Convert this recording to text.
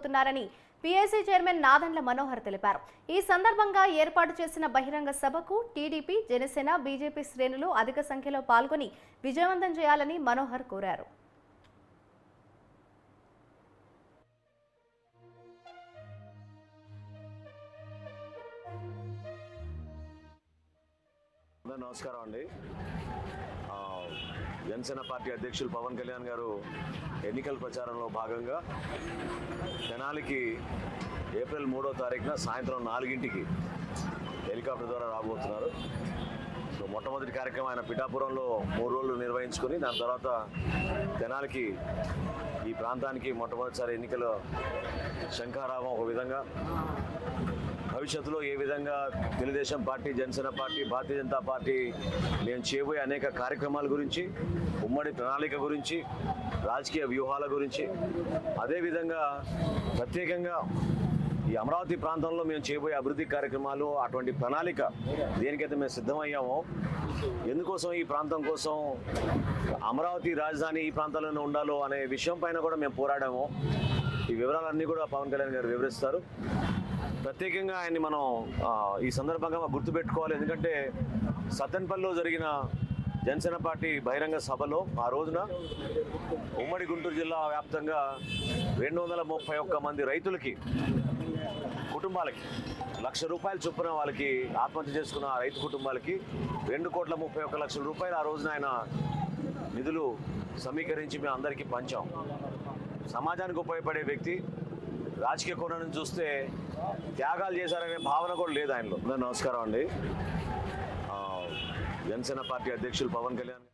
తున్నారని PAC chairman Nadendla Manohar తెలిపారు. ఈ సందర్భంగా ఏర్పాటు చేసిన బహిరంగ సభకు టీడీపీ, జనసేన, బీజేపీ శ్రేణులు అధిక సంఖ్యలో పాల్గొని విజయవంతం చేయాలని మనోహర్ కోరారు. నమస్కారం అండి. జనసేన పార్టీ అధ్యక్షులు పవన్ కళ్యాణ్ గారు ఎన్నికల ప్రచారంలో భాగంగా తెనాలికి ఏప్రిల్ 3వ తారీఖున సాయంత్రం 4ంటికి హెలికాప్టర్ ద్వారా రాబోతున్నారు. సో మొట్టమొదటి కార్యక్రమం ఆయన పిఠాపురంలో 3 రోజులు నిర్వహించుకొని దాని తర్వాత తెనాలికి ఈ ప్రాంతానికి మొట్టమొదటిసారి ఎన్నికల శంఖారావం ఒక విధంగా భవిష్యత్తులో ఏ విధంగా Telugu Desam party, Janasena party, Bharatiya Janata party మేము చేయబోయే అనేక కార్యక్రమాల గురించి, ఉమ్మడి ప్రణాళిక గురించి, రాజకీయ వ్యూహాల గురించి, అదేవిధంగా ప్రత్యేకంగా ఈ అమరావతి ప్రాంతంలో మేము చేయబోయే అభివృద్ధి కార్యక్రమాలు, అటువంటి ప్రణాళిక దేనికైతే మేము సిద్ధమయ్యామో, ఎందుకోసం ఈ ప్రాంతం కోసం అమరావతి రాజధాని ఈ ప్రాంతంలోనే ఉండాలో అనే విషయం పైన కూడా మేము పోరాడాము. ఈ వివరాలన్నీ కూడా పవన్ కళ్యాణ్ గారు వివరిస్తారు. ప్రత్యేకంగా ఆయన్ని మనం ఈ సందర్భంగా గుర్తుపెట్టుకోవాలి. ఎందుకంటే సత్తెనపల్లిలో జరిగిన జనసేన పార్టీ బహిరంగ సభలో ఆ రోజున ఉమ్మడి గుంటూరు జిల్లా వ్యాప్తంగా 231 మంది రైతులకి, కుటుంబాలకి ₹1,00,000 చొప్పున వాళ్ళకి ఆత్మహత్య చేసుకున్న రైతు కుటుంబాలకి 2,31,00,000 రూపాయలు ఆ రోజున ఆయన నిధులు సమీకరించి మేము అందరికీ పంచాం. సమాజానికి ఉపయోగపడే వ్యక్తి, రాజకీయ కోణం నుంచి చూస్తే త్యాగాలు చేశారనే భావన కూడా లేదు ఆయనలో. నమస్కారం అండి. జనసేన పార్టీ అధ్యక్షులు పవన్ కళ్యాణ్